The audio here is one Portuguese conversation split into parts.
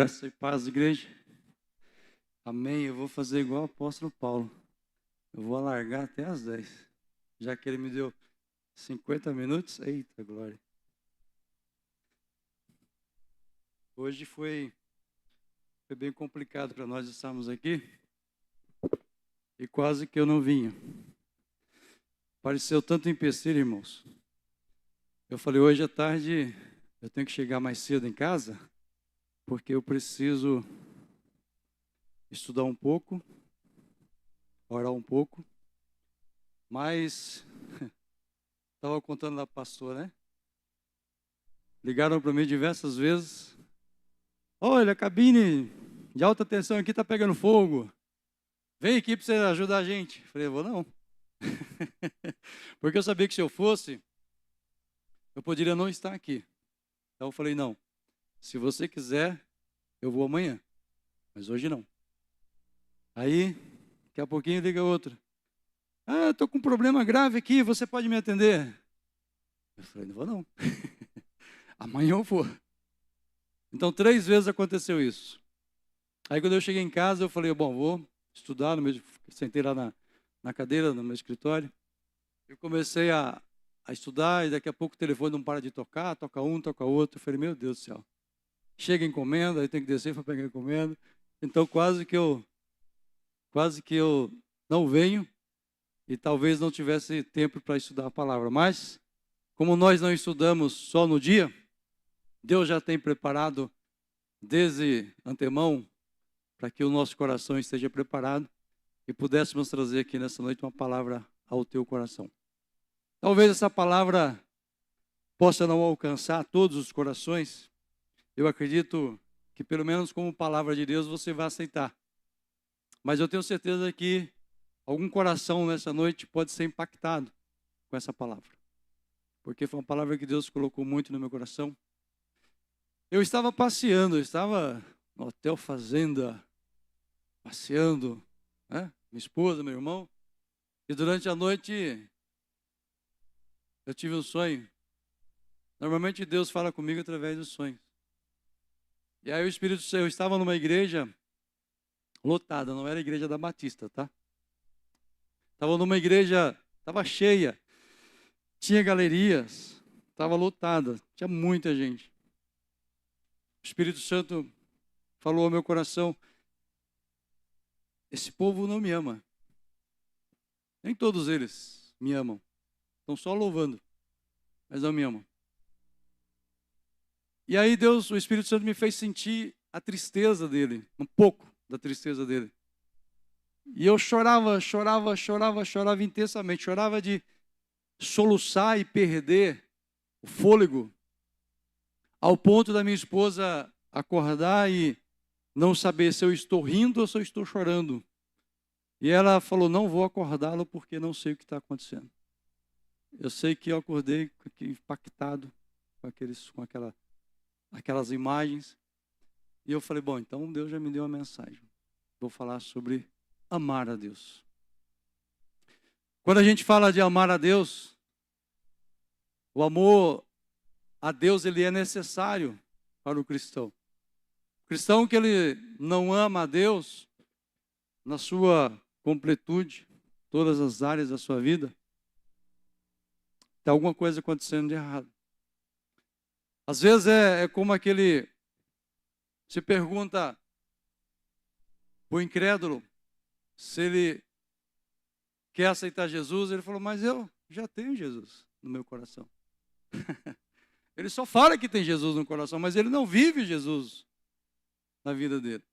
Graça e paz, igreja. Amém. Eu vou fazer igual o apóstolo Paulo. Eu vou alargar até às 10. Já que ele me deu 50 minutos. Eita, glória. Hoje foi bem complicado para nós estarmos aqui. E quase que eu não vinha. Pareceu tanto empecilho, irmãos. Eu falei, hoje à tarde eu tenho que chegar mais cedo em casa, porque eu preciso estudar um pouco, orar um pouco. Mas, estava contando da pastora, né? Ligaram para mim diversas vezes. Olha, a cabine de alta tensão aqui está pegando fogo. Vem aqui para você ajudar a gente. Falei, eu vou não. Porque eu sabia que se eu fosse, eu poderia não estar aqui. Então eu falei, não. Se você quiser, eu vou amanhã. Mas hoje não. Aí, daqui a pouquinho liga outro. Ah, estou com um problema grave aqui, você pode me atender? Eu falei, não vou não. Amanhã eu vou. Então 3 vezes aconteceu isso. Aí quando eu cheguei em casa, eu falei, bom, vou estudar, sentei lá na cadeira, no meu escritório. Eu comecei a estudar e daqui a pouco o telefone não para de tocar, toca um, toca outro. Eu falei, meu Deus do céu. Chega a encomenda, aí tem que descer para pegar a encomenda. Então quase que eu não venho e talvez não tivesse tempo para estudar a palavra. Mas, como nós não estudamos só no dia, Deus já tem preparado desde antemão para que o nosso coração esteja preparado e pudéssemos trazer aqui nessa noite uma palavra ao teu coração. Talvez essa palavra possa não alcançar todos os corações. Eu acredito que pelo menos como palavra de Deus você vai aceitar. Mas eu tenho certeza que algum coração nessa noite pode ser impactado com essa palavra. Porque foi uma palavra que Deus colocou muito no meu coração. Eu estava passeando, eu estava no hotel fazenda, passeando, né? Minha esposa, meu irmão. E durante a noite eu tive um sonho. Normalmente Deus fala comigo através dos sonhos. E aí o Espírito Santo, eu estava numa igreja lotada, não era a igreja da Batista, tá? Estava numa igreja, estava cheia, tinha galerias, estava lotada, tinha muita gente. O Espírito Santo falou ao meu coração, esse povo não me ama. Nem todos eles me amam. Estão só louvando, mas não me amam. E aí Deus, o Espírito Santo me fez sentir a tristeza dele, um pouco da tristeza dele. E eu chorava intensamente, chorava de soluçar e perder o fôlego, ao ponto da minha esposa acordar e não saber se eu estou rindo ou se eu estou chorando. E ela falou, não vou acordá-lo porque não sei o que está acontecendo. Eu sei que eu acordei impactado com aquelas imagens. E eu falei, bom, então Deus já me deu uma mensagem. Vou falar sobre amar a Deus. Quando a gente fala de amar a Deus, o amor a Deus ele é necessário para o cristão. O cristão que ele não ama a Deus na sua completude, todas as áreas da sua vida, tem alguma coisa acontecendo de errado. Às vezes é como aquele, se pergunta o incrédulo se ele quer aceitar Jesus, ele falou, mas eu já tenho Jesus no meu coração. Ele só fala que tem Jesus no coração, mas ele não vive Jesus na vida dele.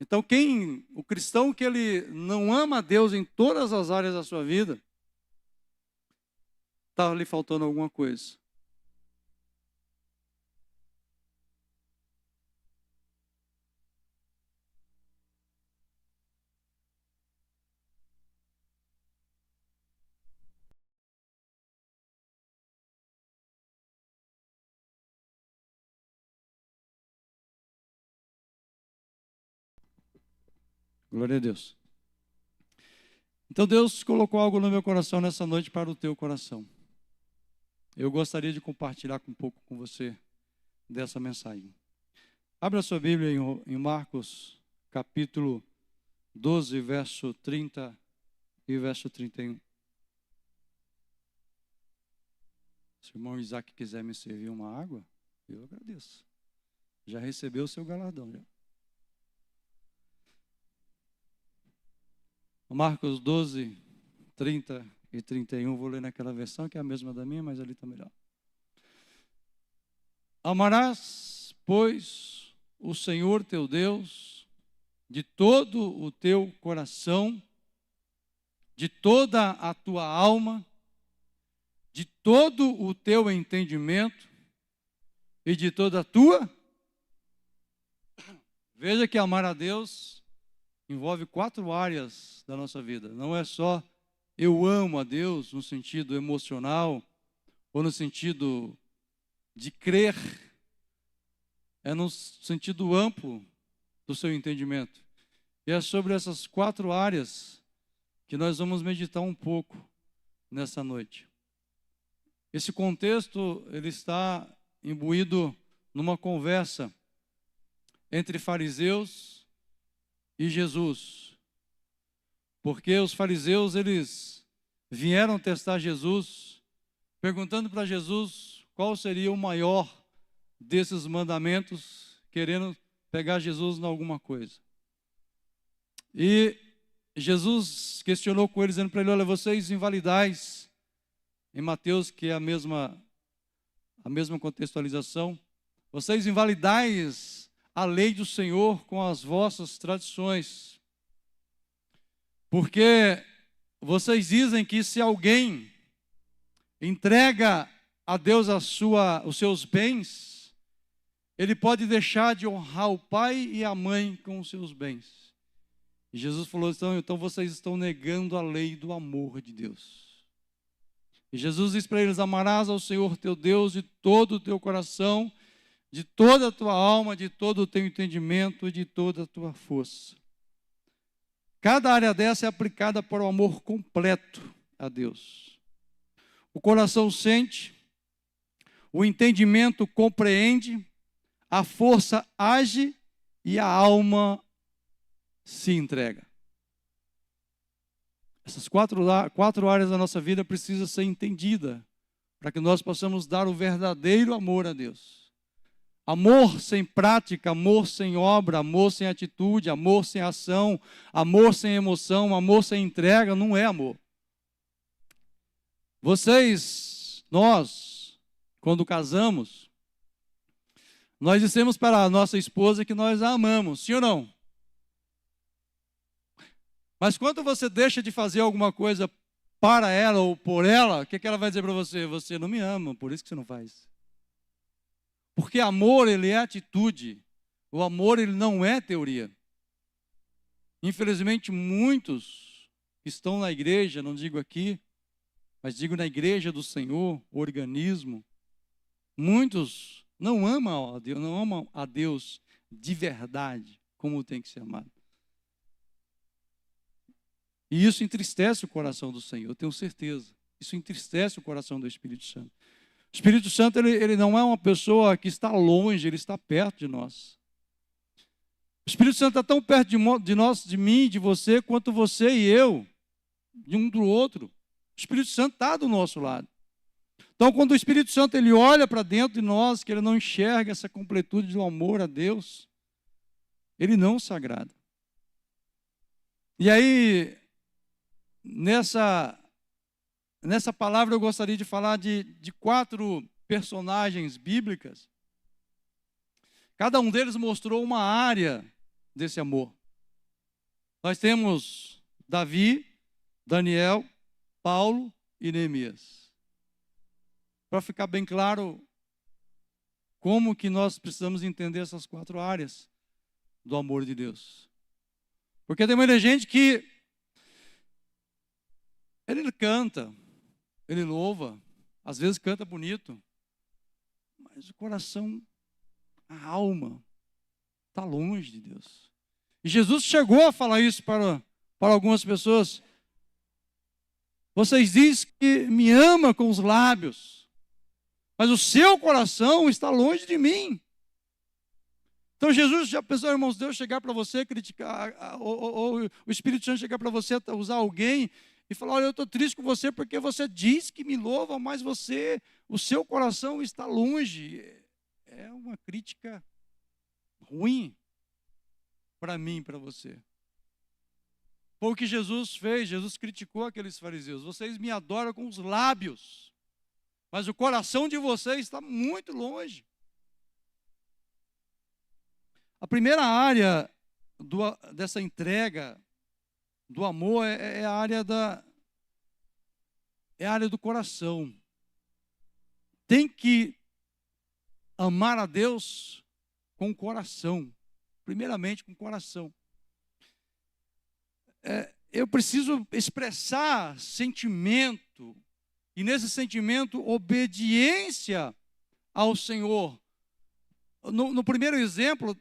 Então o cristão que ele não ama a Deus em todas as áreas da sua vida, está lhe faltando alguma coisa. Glória a Deus. Então Deus colocou algo no meu coração nessa noite para o teu coração. Eu gostaria de compartilhar um pouco com você dessa mensagem. Abra sua Bíblia em Marcos, capítulo 12, verso 30 e verso 31. Se o irmão Isaac quiser me servir uma água, eu agradeço. Já recebeu o seu galardão, já. Marcos 12, 30 e 31, vou ler naquela versão que é a mesma da minha, mas ali está melhor. Amarás, pois, o Senhor teu Deus de todo o teu coração, de toda a tua alma, de todo o teu entendimento e de toda a tua. Veja que amar a Deus envolve 4 áreas da nossa vida. Não é só eu amo a Deus no sentido emocional ou no sentido de crer. É no sentido amplo do seu entendimento. E é sobre essas 4 áreas que nós vamos meditar um pouco nessa noite. Esse contexto, ele está imbuído numa conversa entre fariseus e Jesus. Porque os fariseus, eles vieram testar Jesus, perguntando para Jesus qual seria o maior desses mandamentos, querendo pegar Jesus em alguma coisa. E Jesus questionou com eles, dizendo para ele: olha, vocês invalidais, em Mateus, que é a mesma contextualização, vocês invalidais a lei do Senhor com as vossas tradições, porque vocês dizem que se alguém entrega a Deus os seus bens, ele pode deixar de honrar o pai e a mãe com os seus bens. E Jesus falou: então vocês estão negando a lei do amor de Deus. E Jesus diz para eles: amarás ao Senhor teu Deus de todo o teu coração, de toda a tua alma, de todo o teu entendimento e de toda a tua força. Cada área dessa é aplicada para o amor completo a Deus. O coração sente, o entendimento compreende, a força age e a alma se entrega. Essas 4 áreas da nossa vida precisam ser entendidas para que nós possamos dar o verdadeiro amor a Deus. Amor sem prática, amor sem obra, amor sem atitude, amor sem ação, amor sem emoção, amor sem entrega, não é amor. Nós, quando casamos, nós dissemos para a nossa esposa que nós a amamos, sim ou não? Mas quando você deixa de fazer alguma coisa para ela ou por ela, o que ela vai dizer para você? Você não me ama, por isso que você não faz. Porque amor, ele é atitude. O amor, ele não é teoria. Infelizmente, muitos que estão na igreja, não digo aqui, mas digo na igreja do Senhor, organismo, muitos não amam a Deus de verdade, como tem que ser amado. E isso entristece o coração do Senhor, eu tenho certeza. Isso entristece o coração do Espírito Santo. O Espírito Santo, ele não é uma pessoa que está longe, ele está perto de nós. O Espírito Santo está tão perto de nós, de mim, de você, quanto você e eu, de um do outro. O Espírito Santo está do nosso lado. Então, quando o Espírito Santo ele olha para dentro de nós, que ele não enxerga essa completude do amor a Deus, ele não se agrada. E aí, nessa palavra eu gostaria de falar de 4 personagens bíblicas. Cada um deles mostrou uma área desse amor. Nós temos Davi, Daniel, Paulo e Neemias. Para ficar bem claro como que nós precisamos entender essas 4 áreas do amor de Deus. Porque tem muita gente que ele canta, ele louva, às vezes canta bonito, mas o coração, a alma, está longe de Deus. E Jesus chegou a falar isso para algumas pessoas. Vocês dizem que me ama com os lábios, mas o seu coração está longe de mim. Então Jesus já pensou, irmãos, Deus chegar para você, criticar, ou o Espírito Santo chegar para você, usar alguém e falar, olha, eu estou triste com você porque você diz que me louva, mas o seu coração está longe. É uma crítica ruim para mim e para você. Foi o que Jesus fez. Jesus criticou aqueles fariseus. Vocês me adoram com os lábios, mas o coração de vocês está muito longe. A primeira área dessa entrega do amor é a área do coração. Tem que amar a Deus com o coração. Primeiramente com o coração. Eu preciso expressar sentimento, e nesse sentimento, obediência ao Senhor. No primeiro exemplo,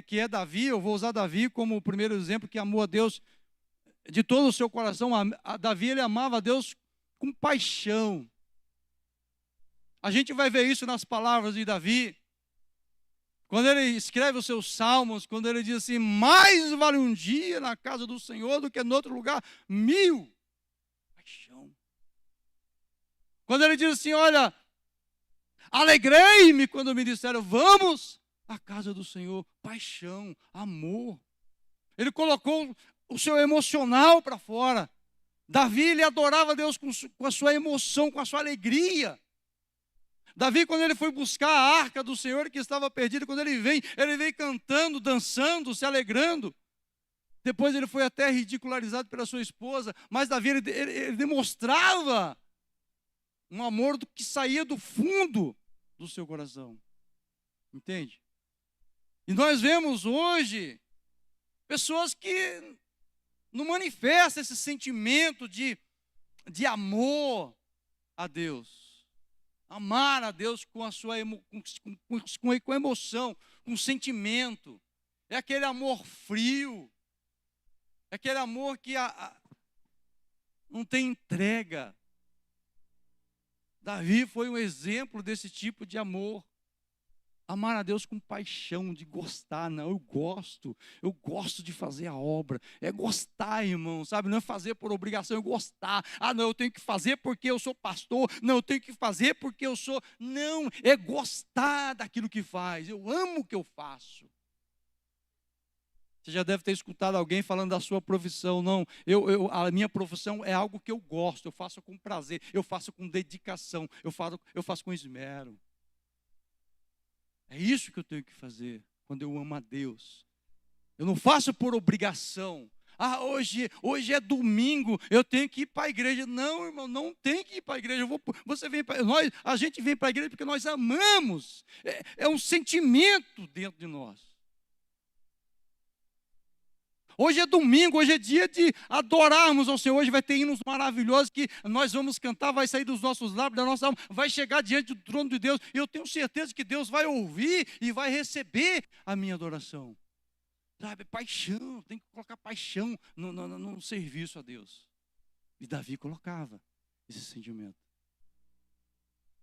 que é Davi, eu vou usar Davi como o primeiro exemplo, que amou a Deus de todo o seu coração. Davi, ele amava a Deus com paixão. A gente vai ver isso nas palavras de Davi, quando ele escreve os seus salmos, quando ele diz assim, mais vale um dia na casa do Senhor do que em outro lugar 1000. Paixão. Quando ele diz assim, olha, alegrei-me quando me disseram, vamos à casa do Senhor. Paixão, amor. Ele colocou o seu emocional para fora. Davi, ele adorava Deus com a sua emoção, com a sua alegria. Davi, quando ele foi buscar a arca do Senhor que estava perdida, quando ele vem cantando, dançando, se alegrando. Depois ele foi até ridicularizado pela sua esposa, mas Davi, ele demonstrava um amor que saía do fundo do seu coração. Entende? E nós vemos hoje pessoas que não manifestam esse sentimento de amor a Deus. Amar a Deus com a sua com emoção, com sentimento. É aquele amor frio. É aquele amor que não tem entrega. Davi foi um exemplo desse tipo de amor. Amar a Deus com paixão, de gostar. Não, eu gosto de fazer a obra. É gostar, irmão, sabe? Não é fazer por obrigação, é gostar. Ah, não, eu tenho que fazer porque eu sou pastor. Não, eu tenho que fazer porque eu sou... Não, é gostar daquilo que faz. Eu amo o que eu faço. Você já deve ter escutado alguém falando da sua profissão. Não, a minha profissão é algo que eu gosto. Eu faço com prazer, eu faço com dedicação, eu faço com esmero. É isso que eu tenho que fazer quando eu amo a Deus. Eu não faço por obrigação. Ah, hoje é domingo, eu tenho que ir para a igreja. Não, irmão, não tem que ir para a igreja. A gente vem para a igreja porque nós amamos. É um sentimento dentro de nós. Hoje é domingo, hoje é dia de adorarmos ao Senhor. Hoje vai ter hinos maravilhosos que nós vamos cantar, vai sair dos nossos lábios, da nossa alma, vai chegar diante do trono de Deus. E eu tenho certeza que Deus vai ouvir e vai receber a minha adoração. Sabe, paixão, tem que colocar paixão no serviço a Deus. E Davi colocava esse sentimento.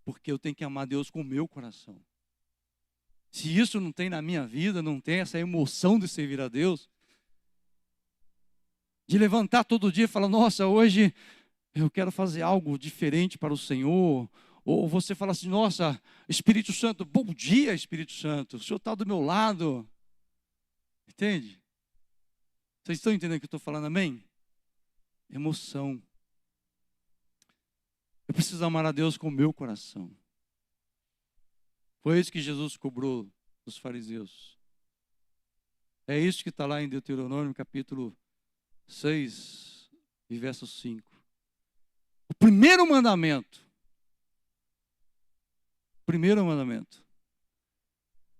Porque eu tenho que amar Deus com o meu coração. Se isso não tem na minha vida, não tem essa emoção de servir a Deus, de levantar todo dia e falar, nossa, hoje eu quero fazer algo diferente para o Senhor. Ou você fala assim, nossa, Espírito Santo, bom dia, Espírito Santo, o Senhor está do meu lado. Entende? Vocês estão entendendo o que eu estou falando, amém? Emoção. Eu preciso amar a Deus com o meu coração. Foi isso que Jesus cobrou dos fariseus. É isso que está lá em Deuteronômio, capítulo 6 e verso 5. O primeiro mandamento.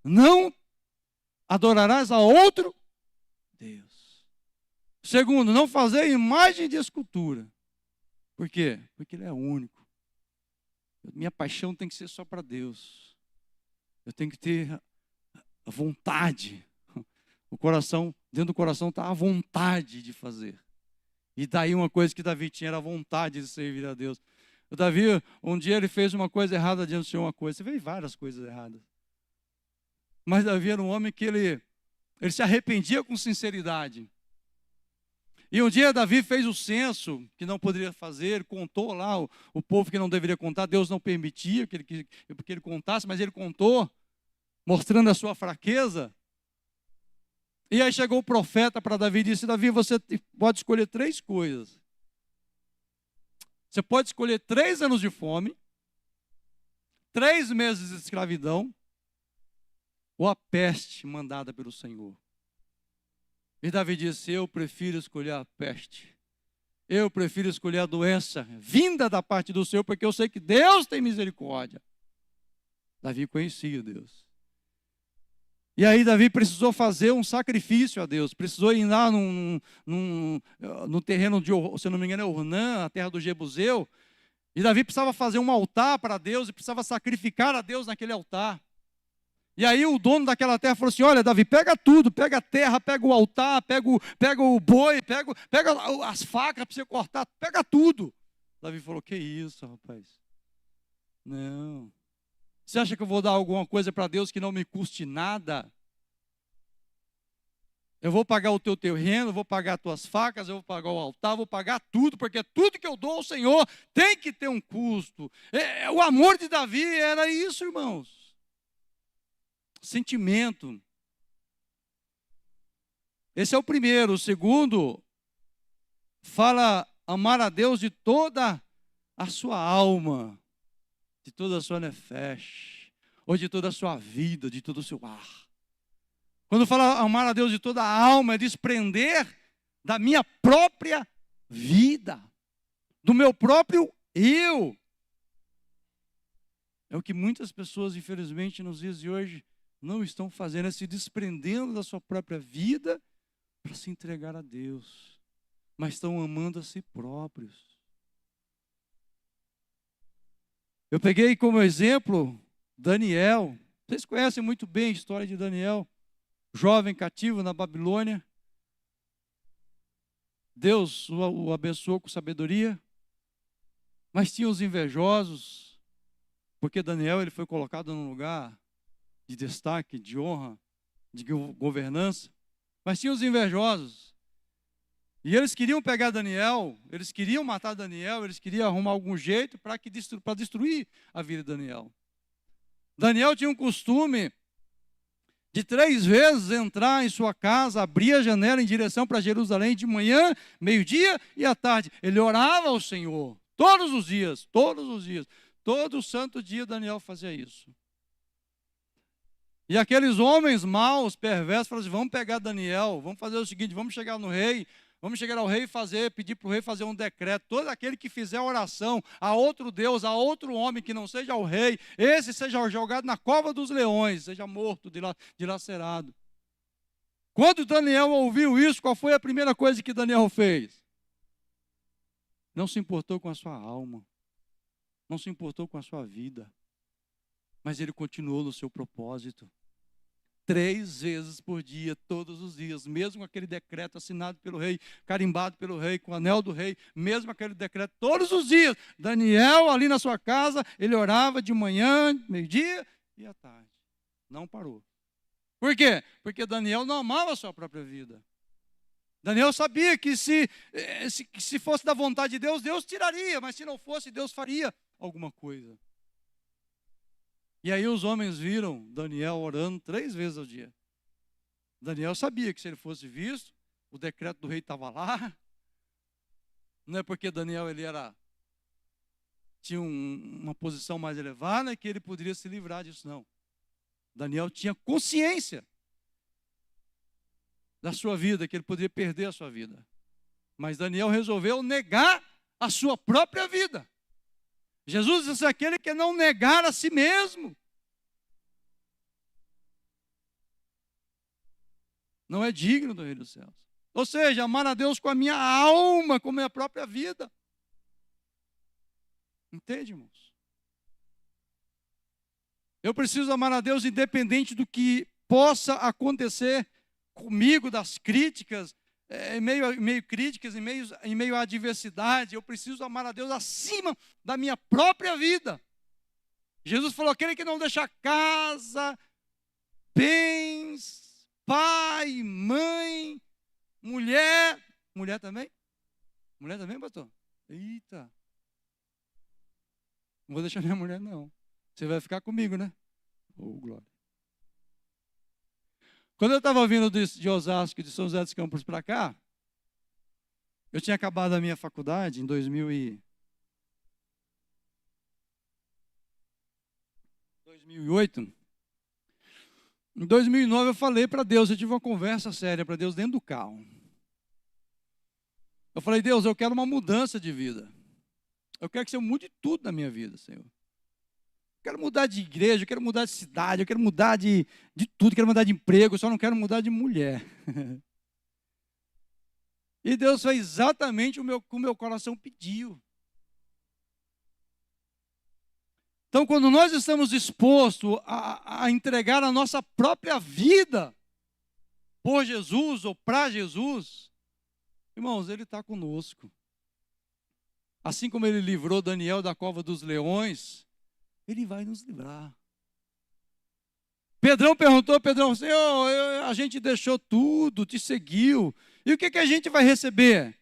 Não adorarás a outro Deus. Segundo, não fazer imagem de escultura. Por quê? Porque Ele é único. Minha paixão tem que ser só para Deus. Eu tenho que ter a vontade. O coração, dentro do coração está a vontade de fazer. E daí uma coisa que Davi tinha era a vontade de servir a Deus. O Davi, um dia ele fez uma coisa errada diante do Senhor, uma coisa. Você vê várias coisas erradas. Mas Davi era um homem que ele se arrependia com sinceridade. E um dia Davi fez o censo que não poderia fazer, contou lá o povo que não deveria contar, Deus não permitia que ele contasse, mas ele contou, mostrando a sua fraqueza. E aí chegou o profeta para Davi e disse: Davi, você pode escolher 3 coisas. Você pode escolher 3 anos de fome, 3 meses de escravidão, ou a peste mandada pelo Senhor. E Davi disse: eu prefiro escolher a peste. Eu prefiro escolher a doença vinda da parte do Senhor, porque eu sei que Deus tem misericórdia. Davi conhecia Deus. E aí Davi precisou fazer um sacrifício a Deus. Precisou ir lá no terreno de, se não me engano, é Ornã, a terra do Jebuseu. E Davi precisava fazer um altar para Deus e precisava sacrificar a Deus naquele altar. E aí o dono daquela terra falou assim: olha, Davi, pega tudo, pega a terra, pega o altar, pega o boi, pega as facas para você cortar, pega tudo. Davi falou: que isso, rapaz? Não. Você acha que eu vou dar alguma coisa para Deus que não me custe nada? Eu vou pagar o teu terreno, vou pagar as tuas facas, eu vou pagar o altar, vou pagar tudo, porque tudo que eu dou ao Senhor tem que ter um custo. O amor de Davi era isso, irmãos. Sentimento. Esse é o primeiro. O segundo, fala amar a Deus de toda a sua alma, de toda a sua nefesh, ou de toda a sua vida, de todo o seu ar. Quando fala amar a Deus de toda a alma, é desprender da minha própria vida, do meu próprio eu. É o que muitas pessoas, infelizmente, nos dias de hoje, não estão fazendo, é se desprendendo da sua própria vida para se entregar a Deus, mas estão amando a si próprios. Eu peguei como exemplo Daniel. Vocês conhecem muito bem a história de Daniel, jovem cativo na Babilônia. Deus o abençoou com sabedoria, mas tinha os invejosos, porque Daniel ele foi colocado num lugar de destaque, de honra, de governança, mas tinha os invejosos. E eles queriam pegar Daniel, eles queriam matar Daniel, eles queriam arrumar algum jeito para destruir a vida de Daniel. Daniel tinha um costume de 3 vezes entrar em sua casa, abrir a janela em direção para Jerusalém de manhã, meio-dia e à tarde. Ele orava ao Senhor todos os dias, todo santo dia Daniel fazia isso. E aqueles homens maus, perversos, falaram assim: vamos pegar Daniel, vamos fazer o seguinte, vamos chegar ao rei e pedir para o rei fazer um decreto. Todo aquele que fizer oração a outro Deus, a outro homem que não seja o rei, esse seja jogado na cova dos leões, seja morto, dilacerado. Quando Daniel ouviu isso, qual foi a primeira coisa que Daniel fez? Não se importou com a sua alma, não se importou com a sua vida, mas ele continuou no seu propósito. 3 vezes por dia, todos os dias, mesmo aquele decreto assinado pelo rei, carimbado pelo rei, com o anel do rei, mesmo aquele decreto, todos os dias, Daniel ali na sua casa, ele orava de manhã, meio-dia e à tarde. Não parou. Por quê? Porque Daniel não amava a sua própria vida. Daniel sabia que se fosse da vontade de Deus, Deus tiraria, mas se não fosse, Deus faria alguma coisa. E aí os homens viram Daniel orando 3 vezes ao dia. Daniel sabia que se ele fosse visto, o decreto do rei estava lá. Não é porque Daniel tinha uma posição mais elevada que ele poderia se livrar disso, não. Daniel tinha consciência da sua vida, que ele poderia perder a sua vida. Mas Daniel resolveu negar a sua própria vida. Jesus disse: aquele que não negar a si mesmo não é digno do reino dos céus. Ou seja, amar a Deus com a minha alma, com a minha própria vida. Entende, irmãos? Eu preciso amar a Deus independente do que possa acontecer comigo, das críticas, em meio críticas, em meio à adversidade. Eu preciso amar a Deus acima da minha própria vida. Jesus falou: aquele que não deixa casa, bens, pai, mãe, mulher. Mulher também? Mulher também, pastor? Eita. Não vou deixar minha mulher, não. Você vai ficar comigo, né? Oh, glória. Quando eu estava vindo de Osasco, de São José dos Campos para cá, eu tinha acabado a minha faculdade em 2008. Em 2009 eu falei para Deus, eu tive uma conversa séria para Deus dentro do carro. Eu falei, Deus, eu quero uma mudança de vida. Eu quero que você mude tudo na minha vida, Senhor. Eu quero mudar de igreja, eu quero mudar de cidade, eu quero mudar de tudo, eu quero mudar de emprego, eu só não quero mudar de mulher. E Deus fez exatamente o que o meu coração pediu. Então, quando nós estamos dispostos a entregar a nossa própria vida por Jesus ou para Jesus, irmãos, Ele está conosco. Assim como Ele livrou Daniel da cova dos leões, Ele vai nos livrar. Pedrão perguntou, Senhor, a gente deixou tudo, te seguiu, e o que a gente vai receber?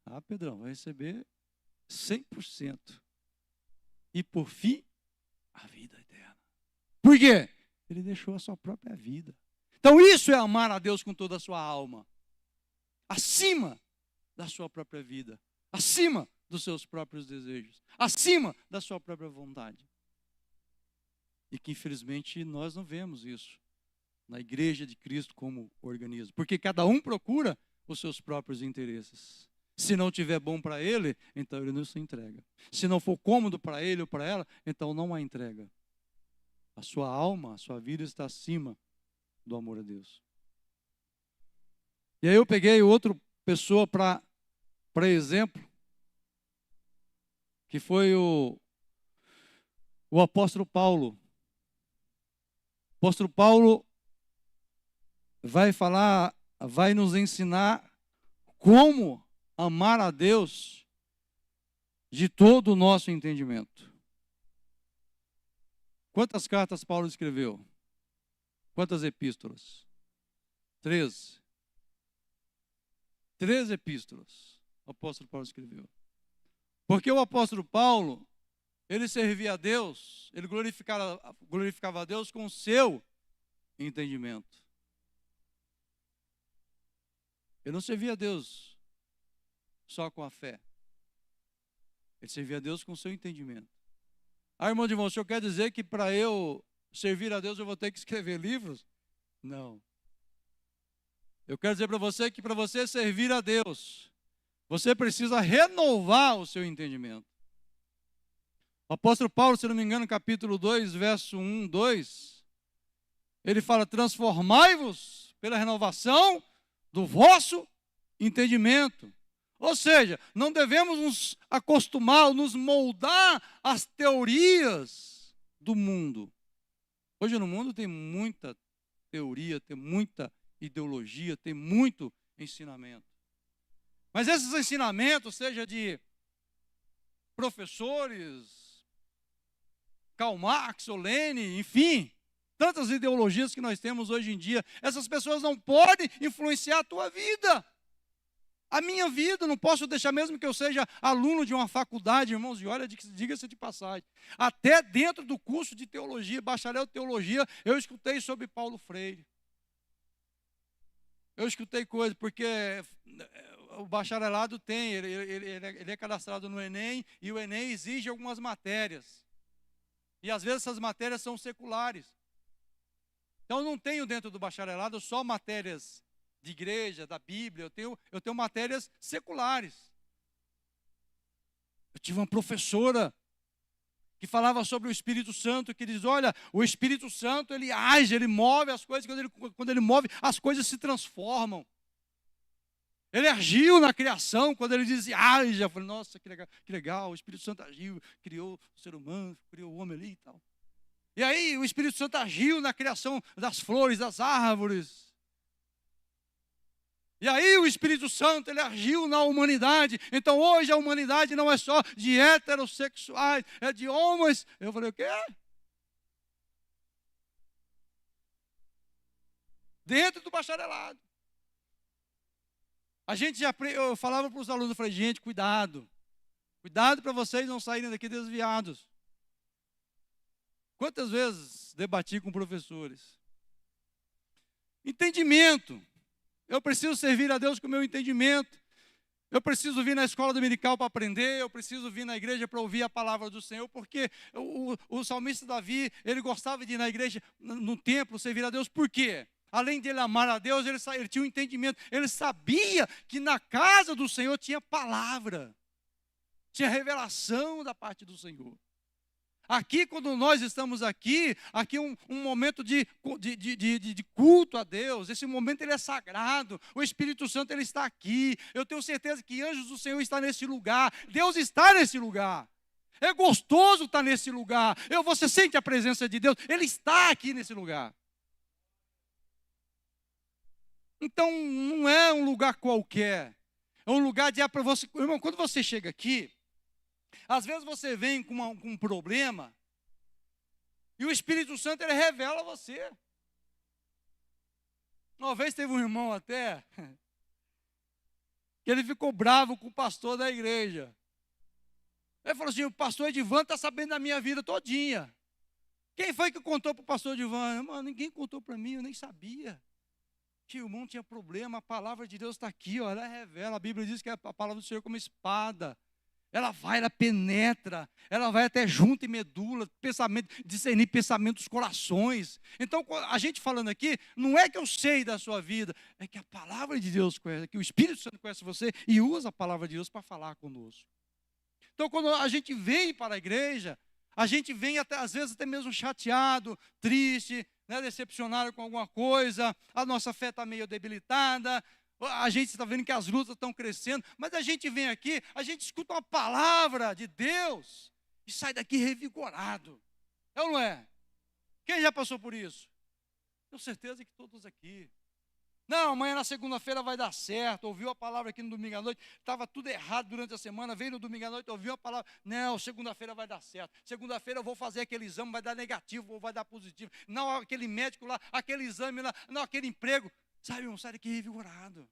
Ah, Pedrão, vai receber 100%. E por fim, a vida eterna. Por quê? Ele deixou a sua própria vida. Então isso é amar a Deus com toda a sua alma. Acima da sua própria vida. Acima dos seus próprios desejos. Acima da sua própria vontade. E que infelizmente nós não vemos isso na igreja de Cristo como organismo. Porque cada um procura os seus próprios interesses. Se não tiver bom para ele, então ele não se entrega. Se não for cômodo para ele ou para ela, então não a entrega. A sua alma, a sua vida está acima do amor a Deus. E aí eu peguei outra pessoa para exemplo, que foi o apóstolo Paulo. O apóstolo Paulo vai nos ensinar como amar a Deus de todo o nosso entendimento. Quantas cartas Paulo escreveu? Quantas epístolas? 13. 13 epístolas o apóstolo Paulo escreveu. Porque o apóstolo Paulo, ele servia a Deus, ele glorificava a Deus com o seu entendimento. Ele não servia a Deus só com a fé. Ele servia a Deus com o seu entendimento. Ah, irmão de irmão, o senhor quer dizer que para eu servir a Deus eu vou ter que escrever livros? Não. Eu quero dizer para você que para você servir a Deus, você precisa renovar o seu entendimento. O apóstolo Paulo, se não me engano, capítulo 2, verso 1, 2, ele fala, transformai-vos pela renovação do vosso entendimento. Ou seja, não devemos nos acostumar, nos moldar às teorias do mundo. Hoje no mundo tem muita teoria, tem muita ideologia, tem muito ensinamento. Mas esses ensinamentos, seja de professores, Karl Marx ou Lenin, enfim, tantas ideologias que nós temos hoje em dia, essas pessoas não podem influenciar a tua vida. A minha vida, não posso deixar, mesmo que eu seja aluno de uma faculdade, irmãos, e olha, diga-se de passagem, até dentro do curso de teologia, bacharel de teologia, eu escutei sobre Paulo Freire. Eu escutei coisas, porque o bacharelado tem, ele é cadastrado no Enem, e o Enem exige algumas matérias. E às vezes essas matérias são seculares. Então eu não tenho dentro do bacharelado só matérias de igreja, da Bíblia, eu tenho matérias seculares. Eu tive uma professora que falava sobre o Espírito Santo, que diz, olha, o Espírito Santo, ele age, ele move as coisas, quando ele move, as coisas se transformam. Ele agiu na criação, quando ele dizia, age, eu falei, nossa, que legal, o Espírito Santo agiu, criou o ser humano, criou o homem ali e tal. E aí o Espírito Santo agiu na criação das flores, das árvores. E aí o Espírito Santo, ele agiu na humanidade. Então hoje a humanidade não é só de heterossexuais, é de homens. Eu falei, o quê? dentro do bacharelado. Eu falava para os alunos, eu falei, gente, cuidado. Cuidado para vocês não saírem daqui desviados. Quantas vezes debati com professores? Entendimento. Eu preciso servir a Deus com o meu entendimento. Eu preciso vir na escola dominical para aprender. Eu preciso vir na igreja para ouvir a palavra do Senhor. Porque o salmista Davi, ele gostava de ir na igreja, no templo, servir a Deus. Por quê? Além de ele amar a Deus, ele tinha um entendimento. Ele sabia que na casa do Senhor tinha palavra. Tinha revelação da parte do Senhor. Aqui, quando nós estamos aqui é um momento de culto a Deus. Esse momento ele é sagrado. O Espírito Santo ele está aqui. Eu tenho certeza que anjos do Senhor estão nesse lugar. Deus está nesse lugar. É gostoso estar nesse lugar. Você sente a presença de Deus. Ele está aqui nesse lugar. Então, não é um lugar qualquer. É um lugar de para você. Irmão, quando você chega aqui, às vezes você vem com um problema e o Espírito Santo ele revela a você. Uma vez teve um irmão até que ele ficou bravo com o pastor da igreja. Ele falou assim, o pastor Edivan está sabendo da minha vida todinha. Quem foi que contou para o pastor Edivan? Mano, ninguém contou para mim, eu nem sabia. Que o irmão tinha problema, a palavra de Deus está aqui, ó, ela revela. A Bíblia diz que a palavra do Senhor é como espada. Ela vai, ela penetra, ela vai até junto e medula, discernir pensamentos dos corações. Então, a gente falando aqui, não é que eu sei da sua vida, é que a palavra de Deus conhece, que o Espírito Santo conhece você e usa a palavra de Deus para falar conosco. Então, quando a gente vem para a igreja, a gente vem até, às vezes até mesmo chateado, triste, né, decepcionado com alguma coisa, a nossa fé está meio debilitada, a gente está vendo que as lutas estão crescendo, mas a gente vem aqui, a gente escuta uma palavra de Deus e sai daqui revigorado. É ou não é? Quem já passou por isso? Tenho certeza que todos aqui. Não, amanhã na segunda-feira vai dar certo. Ouviu a palavra aqui no domingo à noite, estava tudo errado durante a semana, veio no domingo à noite, ouviu a palavra. Não, segunda-feira vai dar certo. Segunda-feira eu vou fazer aquele exame, vai dar negativo ou vai dar positivo. Não, aquele médico lá, aquele exame lá, não, aquele emprego. Sabe, irmão, sai daqui revigorado.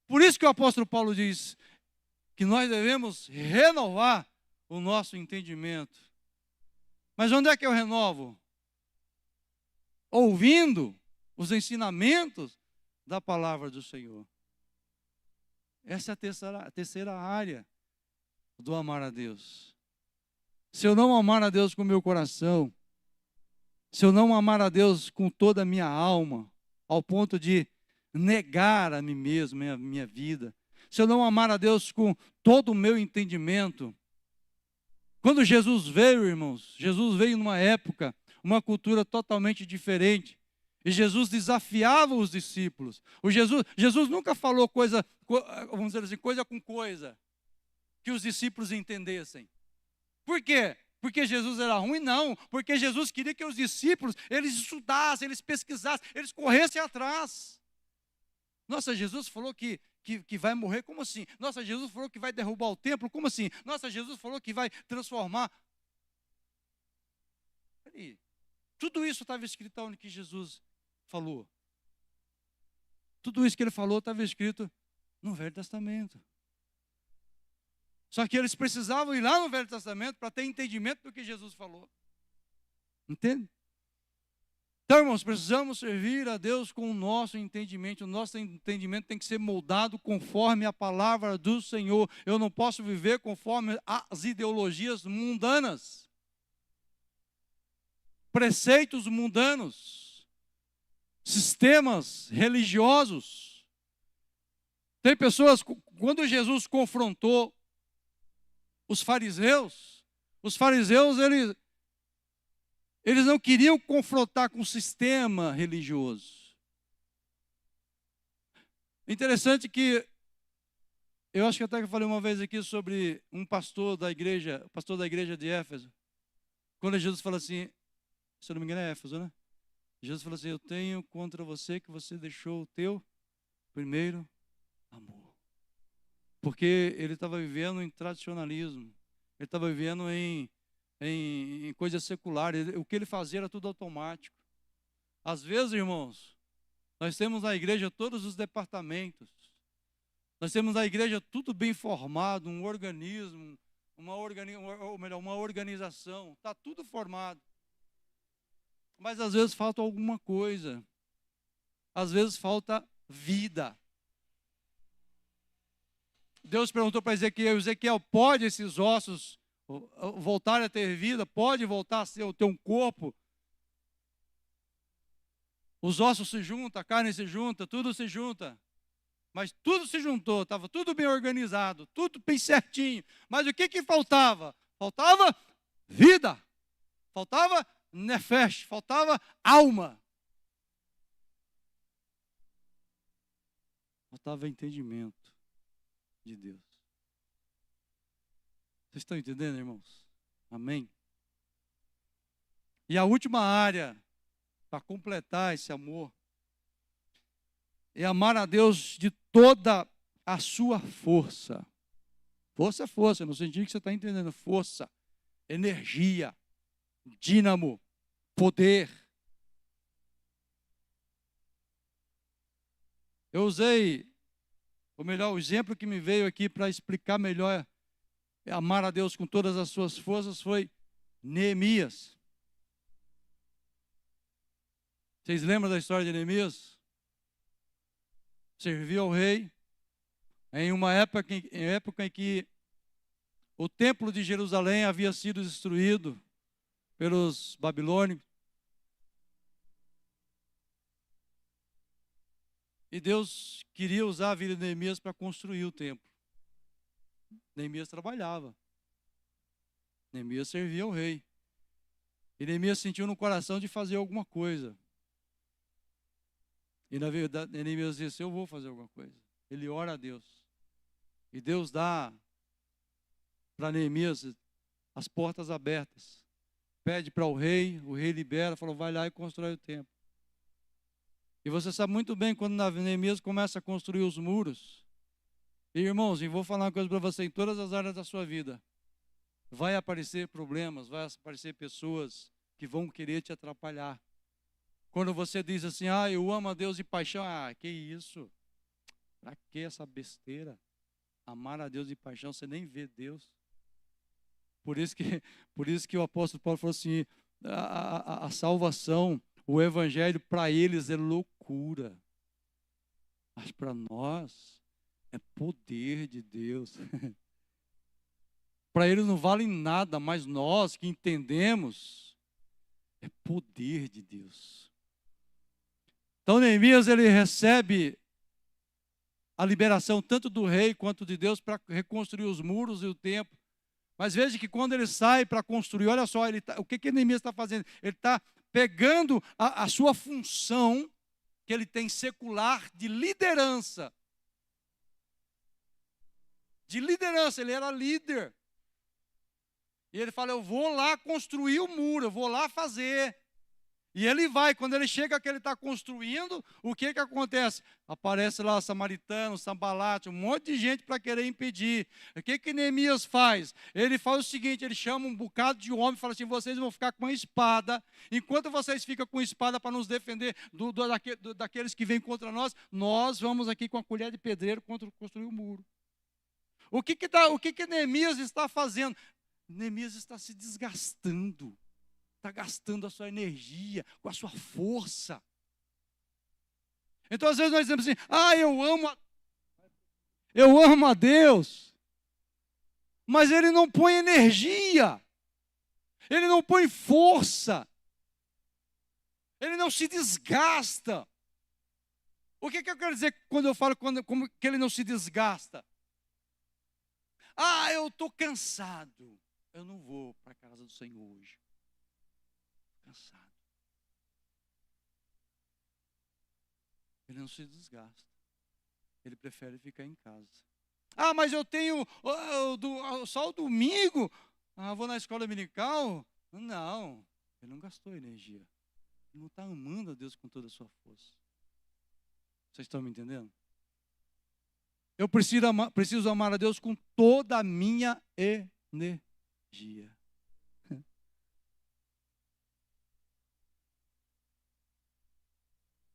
Por isso que o apóstolo Paulo diz que nós devemos renovar o nosso entendimento. Mas onde é que eu renovo? Ouvindo os ensinamentos da palavra do Senhor. Essa é a terceira área do amar a Deus. Se eu não amar a Deus com o meu coração, se eu não amar a Deus com toda a minha alma, ao ponto de negar a mim mesmo, a minha vida, se eu não amar a Deus com todo o meu entendimento, quando Jesus veio, irmãos, Jesus veio numa época, uma cultura totalmente diferente, e Jesus desafiava os discípulos. Jesus nunca falou vamos dizer assim, coisa com coisa, que os discípulos entendessem. Por quê? Porque Jesus era ruim? Não, porque Jesus queria que os discípulos, eles estudassem, eles pesquisassem, eles corressem atrás. Nossa, Jesus falou que vai morrer, como assim? Nossa, Jesus falou que vai derrubar o templo, como assim? Nossa, Jesus falou que vai transformar. Peraí, tudo isso estava escrito onde que Jesus falou. Tudo isso que ele falou estava escrito no Velho Testamento. Só que eles precisavam ir lá no Velho Testamento para ter entendimento do que Jesus falou. Entende? Então, irmãos, precisamos servir a Deus com o nosso entendimento. O nosso entendimento tem que ser moldado conforme a palavra do Senhor. Eu não posso viver conforme as ideologias mundanas. Preceitos mundanos. Sistemas religiosos. Tem pessoas, quando Jesus confrontou os fariseus eles não queriam confrontar com o sistema religioso. Interessante que, eu acho que até que eu falei uma vez aqui sobre um pastor da igreja de Éfeso, quando Jesus fala assim, se eu não me engano é Éfeso, né? Jesus falou assim, eu tenho contra você que você deixou o teu primeiro amor. Porque ele estava vivendo em tradicionalismo, ele estava vivendo em coisas seculares, o que ele fazia era tudo automático. Às vezes, irmãos, Nós temos na igreja todos os departamentos. Nós temos na igreja tudo bem formado, um organismo, uma organização. Está tudo formado. Mas às vezes falta alguma coisa. Às vezes falta vida. Deus perguntou para Ezequiel: Ezequiel, pode esses ossos voltarem a ter vida? Pode voltar a ter um corpo? Os ossos se juntam, a carne se junta, tudo se junta. Mas tudo se juntou, estava tudo bem organizado, tudo bem certinho. Mas o que faltava? Faltava vida. Faltava nefesh, faltava alma. Faltava entendimento de Deus. Vocês estão entendendo, irmãos? Amém? E a última área, para completar esse amor, é amar a Deus de toda a sua força. Força é força, no sentido que você está entendendo. Força, energia, dínamo, poder. Eu usei, ou melhor, o exemplo que me veio aqui para explicar melhor amar a Deus com todas as suas forças foi Neemias. Vocês lembram da história de Neemias? Serviu ao rei em uma época em que o templo de Jerusalém havia sido destruído pelos babilônios. E Deus queria usar a vida de Neemias para construir o templo. Neemias trabalhava. Neemias servia ao rei. E Neemias sentiu no coração de fazer alguma coisa. E na verdade, Neemias disse: eu vou fazer alguma coisa. Ele ora a Deus. E Deus dá para Neemias as portas abertas. Pede para o rei libera, falou: vai lá e constrói o templo. E você sabe muito bem quando Neemias começa a construir os muros. E irmãos, eu vou falar uma coisa para você: em todas as áreas da sua vida, vai aparecer problemas, vai aparecer pessoas que vão querer te atrapalhar. Quando você diz assim: eu amo a Deus de paixão, que isso? Para que essa besteira? Amar a Deus de paixão, você nem vê Deus. Por isso que o apóstolo Paulo falou assim: a salvação, o evangelho para eles é loucura, mas para nós é poder de Deus. Para eles não vale nada, mas nós que entendemos, é poder de Deus. Então Neemias, ele recebe a liberação tanto do rei quanto de Deus para reconstruir os muros e o templo. Mas veja que quando ele sai para construir, olha só, o que Neemias está fazendo? Ele está pegando a sua função que ele tem secular de liderança. De liderança, ele era líder. E ele fala: eu vou lá construir o muro, eu vou lá fazer. E ele vai, quando ele chega que ele está construindo, o que acontece? Aparece lá samaritano, Sambalate, um monte de gente para querer impedir. O que Neemias faz? Ele faz o seguinte: ele chama um bocado de homem e fala assim: vocês vão ficar com a espada. Enquanto vocês ficam com a espada para nos defender daqueles que vêm contra nós, nós vamos aqui com a colher de pedreiro construir o muro. O que Neemias está fazendo? Neemias está se desgastando. Está gastando a sua energia, com a sua força. Então, às vezes, nós dizemos assim: eu amo a Deus, mas Ele não põe energia, Ele não põe força, Ele não se desgasta. O que eu quero dizer quando eu falo como que Ele não se desgasta? Eu estou cansado, eu não vou para a casa do Senhor hoje. Cansado. Ele não se desgasta. Ele prefere ficar em casa. Mas eu tenho só o domingo. Vou na escola dominical. Não, ele não gastou energia. Ele não está amando a Deus com toda a sua força. Vocês estão me entendendo? Eu preciso amar a Deus com toda a minha energia.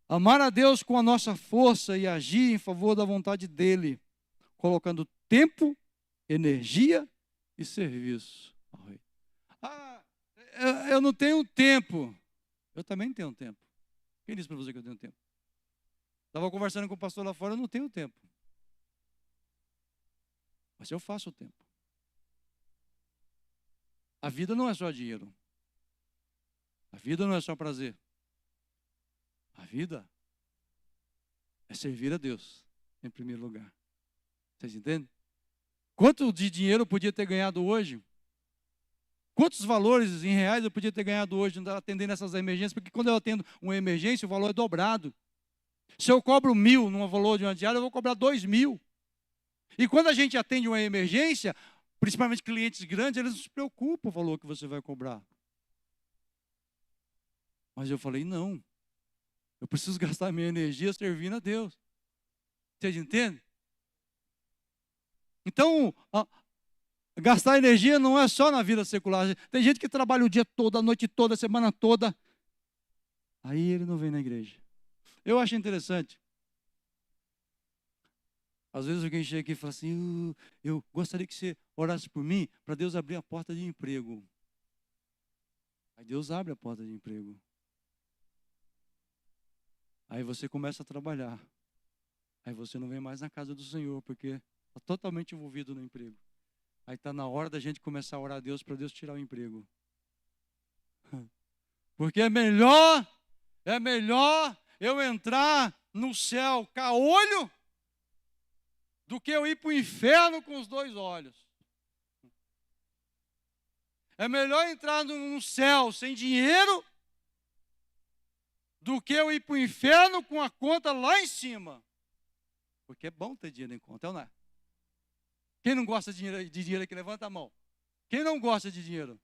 Amar a Deus com a nossa força e agir em favor da vontade dEle, colocando tempo, energia e serviço ao Rei. Ah, eu não tenho tempo. Eu também tenho tempo. Quem disse para você que eu tenho tempo? Estava conversando com o pastor lá fora, eu não tenho tempo. Mas eu faço o tempo. A vida não é só dinheiro. A vida não é só prazer. A vida é servir a Deus em primeiro lugar. Vocês entendem? Quanto de dinheiro eu podia ter ganhado hoje? Quantos valores em reais eu podia ter ganhado hoje atendendo essas emergências? Porque quando eu atendo uma emergência, o valor é dobrado. Se eu cobro 1.000 no valor de uma diária, eu vou cobrar 2.000. E quando a gente atende uma emergência, principalmente clientes grandes, eles não se preocupam com o valor que você vai cobrar. Mas eu falei, não. Eu preciso gastar minha energia servindo a Deus. Vocês entendem? Então, gastar energia não é só na vida secular. Tem gente que trabalha o dia todo, a noite toda, a semana toda. Aí ele não vem na igreja. Eu acho interessante. Às vezes alguém chega aqui e fala assim, eu gostaria que você orasse por mim, para Deus abrir a porta de emprego. Aí Deus abre a porta de emprego. Aí você começa a trabalhar. Aí você não vem mais na casa do Senhor, porque está totalmente envolvido no emprego. Aí está na hora da gente começar a orar a Deus para Deus tirar o emprego. Porque é melhor eu entrar no céu caolho do que eu ir para o inferno com os 2 olhos. É melhor entrar no céu sem dinheiro do que eu ir para o inferno com a conta lá em cima. Porque é bom ter dinheiro em conta, não é? Quem não gosta de dinheiro aqui, levanta a mão. Quem não gosta de dinheiro?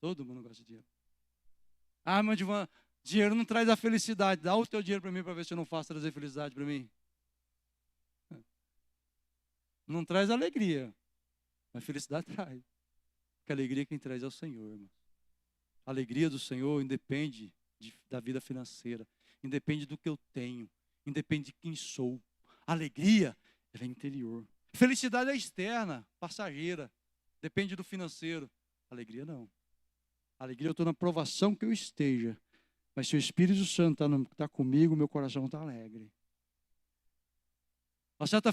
Todo mundo gosta de dinheiro. Ah, mas dinheiro não traz a felicidade. Dá o teu dinheiro para mim para ver se eu não faço trazer felicidade para mim. Não traz alegria, mas felicidade traz. Porque a alegria quem traz é o Senhor, irmão. A alegria do Senhor independe da vida financeira, independe do que eu tenho, independe de quem sou. A alegria, ela é interior. Felicidade é externa, passageira, depende do financeiro. Alegria não. Alegria eu estou na provação que eu esteja, mas se o Espírito Santo está comigo, meu coração está alegre. Certa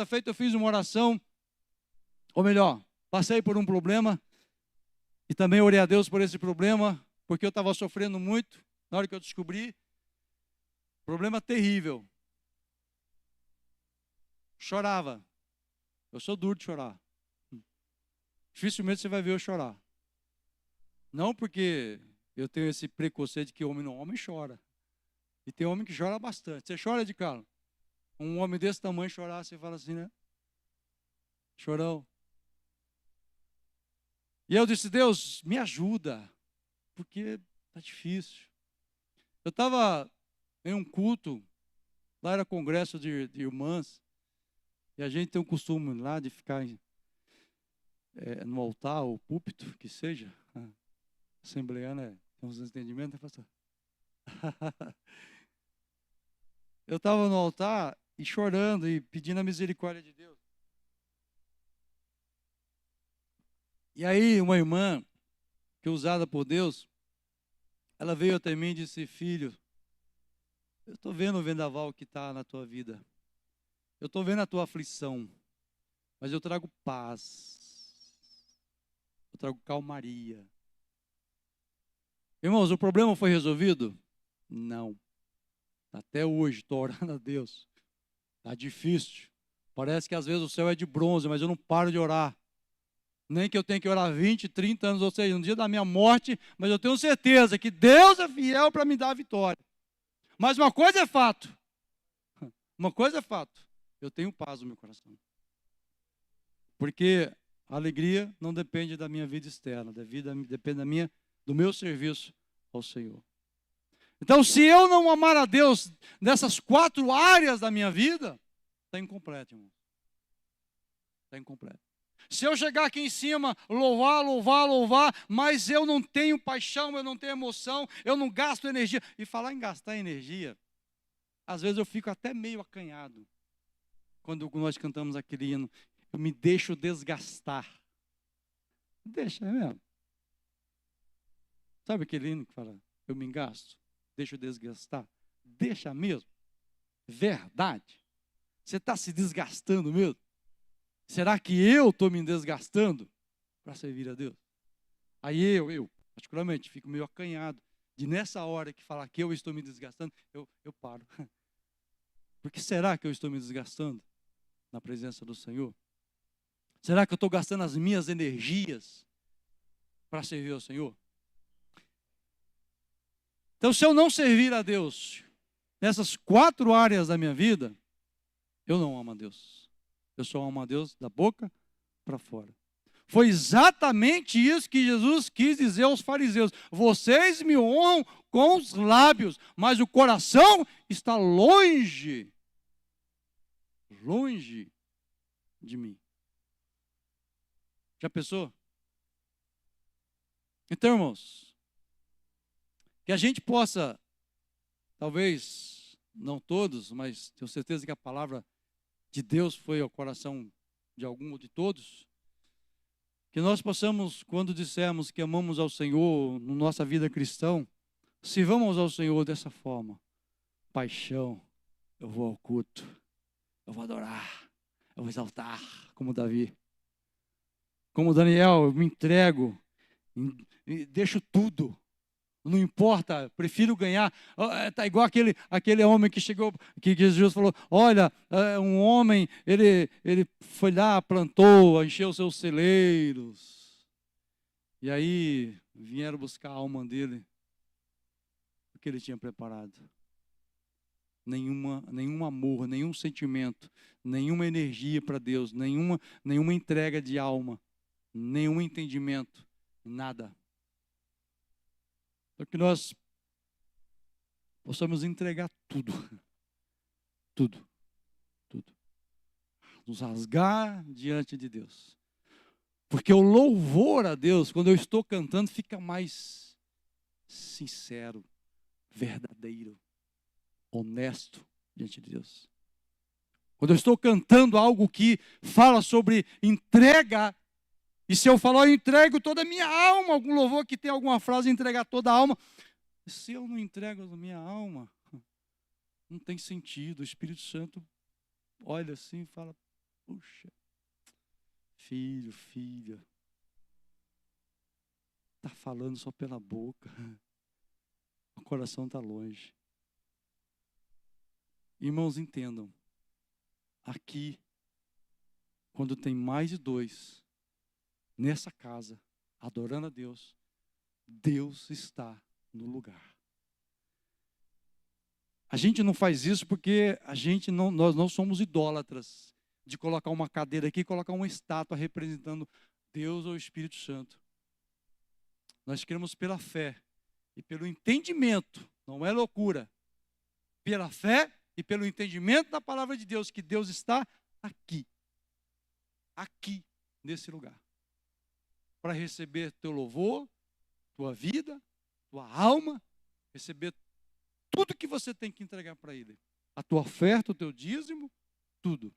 feita eu fiz uma oração, ou melhor, passei por um problema e também orei a Deus por esse problema, porque eu estava sofrendo muito. Na hora que eu descobri, problema terrível. Chorava. Eu sou duro de chorar. Dificilmente você vai ver eu chorar. Não porque eu tenho esse preconceito de que homem chora. E tem homem que chora bastante. Você chora, de Carlos? Um homem desse tamanho chorar, você fala assim, né? Chorão. E eu disse, Deus, me ajuda, porque está difícil. Eu estava em um culto, lá era congresso de irmãs, e a gente tem um costume lá de ficar no altar, ou púlpito, que seja. Assembleana tem uns entendimentos, né, pastor? Eu estava no altar e chorando e pedindo a misericórdia de Deus. E aí uma irmã, que é usada por Deus, ela veio até mim e disse, filho, eu estou vendo o vendaval que está na tua vida. Eu estou vendo a tua aflição, mas eu trago paz. Eu trago calmaria. Irmãos, o problema foi resolvido? Não. Até hoje, estou orando a Deus. Está difícil. Parece que às vezes o céu é de bronze, mas eu não paro de orar. Nem que eu tenha que orar 20, 30 anos, ou seja, no dia da minha morte, mas eu tenho certeza que Deus é fiel para me dar a vitória. Mas uma coisa é fato. Uma coisa é fato. Eu tenho paz no meu coração. Porque a alegria não depende da minha vida externa, depende do meu serviço ao Senhor. Então, se eu não amar a Deus nessas 4 áreas da minha vida, está incompleto, irmão. Está incompleto. Se eu chegar aqui em cima, louvar, mas eu não tenho paixão, eu não tenho emoção, eu não gasto energia. E falar em gastar energia, às vezes eu fico até meio acanhado. Quando nós cantamos aquele hino, eu me deixo desgastar. Deixa, é mesmo. Sabe aquele hino que fala, eu me engasto, deixo desgastar? Deixa mesmo. Verdade. Você está se desgastando mesmo? Será que eu estou me desgastando para servir a Deus? Aí eu, particularmente, fico meio acanhado de nessa hora que falar que eu estou me desgastando, eu paro. Porque será que eu estou me desgastando na presença do Senhor? Será que eu estou gastando as minhas energias para servir ao Senhor? Então, se eu não servir a Deus nessas 4 áreas da minha vida, eu não amo a Deus. Eu só amo a Deus da boca para fora. Foi exatamente isso que Jesus quis dizer aos fariseus. Vocês me honram com os lábios, mas o coração está longe de mim. Já pensou? Então, irmãos, que a gente possa, talvez, não todos, mas tenho certeza que a palavra de Deus foi ao coração de algum ou de todos, que nós possamos, quando dissermos que amamos ao Senhor na nossa vida cristã, sirvamos ao Senhor dessa forma. Paixão, eu vou ao culto, eu vou adorar, eu vou exaltar, como Davi. Como Daniel, eu me entrego, deixo tudo. Não importa, prefiro ganhar. Está igual aquele homem que chegou, que Jesus falou, olha, um homem, ele foi lá, plantou, encheu seus celeiros. E aí vieram buscar a alma dele, o que ele tinha preparado. Nenhum amor, nenhum sentimento, nenhuma energia para Deus, nenhuma entrega de alma, nenhum entendimento, nada. Para que nós possamos entregar tudo. Tudo. Nos rasgar diante de Deus. Porque o louvor a Deus, quando eu estou cantando, fica mais sincero, verdadeiro, honesto diante de Deus. Quando eu estou cantando algo que fala sobre entrega, e se eu falar, eu entrego toda a minha alma, algum louvor que tem alguma frase, entregar toda a alma. Se eu não entrego a minha alma, não tem sentido. O Espírito Santo olha assim e fala, puxa, filho, filha, está falando só pela boca, o coração está longe. Irmãos, entendam, aqui, quando tem mais de 2, nessa casa, adorando a Deus, Deus está no lugar. A gente não faz isso porque nós não somos idólatras de colocar uma cadeira aqui e colocar uma estátua representando Deus ou o Espírito Santo. Nós queremos pela fé e pelo entendimento, não é loucura, pela fé e pelo entendimento da palavra de Deus, que Deus está aqui, nesse lugar, para receber teu louvor, tua vida, tua alma, receber tudo que você tem que entregar para Ele. A tua oferta, o teu dízimo, tudo.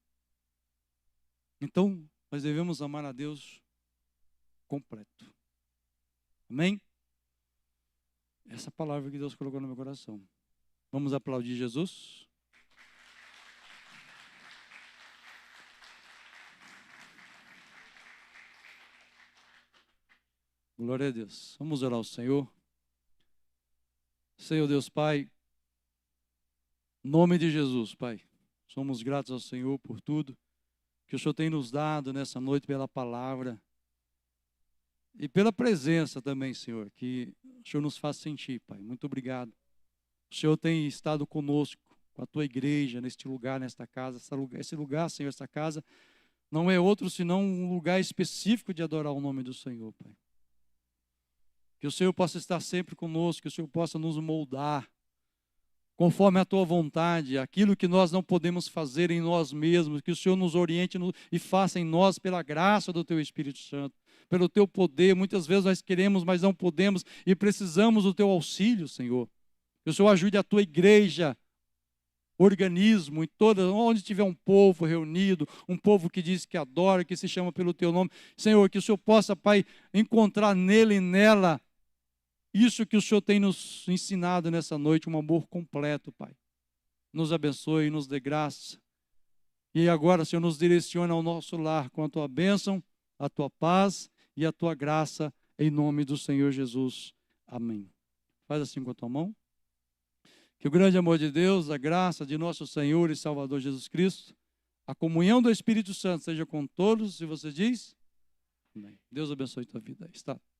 Então, nós devemos amar a Deus completo. Amém? Essa palavra que Deus colocou no meu coração. Vamos aplaudir Jesus? Glória a Deus. Vamos orar ao Senhor. Senhor Deus Pai, em nome de Jesus, Pai, somos gratos ao Senhor por tudo que o Senhor tem nos dado nessa noite pela palavra e pela presença também, Senhor, que o Senhor nos faz sentir, Pai. Muito obrigado. O Senhor tem estado conosco, com a Tua igreja, neste lugar, nesta casa. Esse lugar, Senhor, essa casa, não é outro senão um lugar específico de adorar o nome do Senhor, Pai. Que o Senhor possa estar sempre conosco, que o Senhor possa nos moldar, conforme a tua vontade, aquilo que nós não podemos fazer em nós mesmos, que o Senhor nos oriente e faça em nós pela graça do teu Espírito Santo, pelo teu poder. Muitas vezes nós queremos, mas não podemos e precisamos do teu auxílio, Senhor. Que o Senhor ajude a tua igreja, organismo, em toda, onde tiver um povo reunido, um povo que diz que adora, que se chama pelo teu nome. Senhor, que o Senhor possa, Pai, encontrar nele e nela isso que o Senhor tem nos ensinado nessa noite, um amor completo, Pai. Nos abençoe, nos dê graça. E agora, Senhor, nos direciona ao nosso lar com a tua bênção, a tua paz e a tua graça, em nome do Senhor Jesus. Amém. Faz assim com a tua mão. Que o grande amor de Deus, a graça de nosso Senhor e Salvador Jesus Cristo, a comunhão do Espírito Santo seja com todos. Se você diz, amém. Deus abençoe a tua vida. Está.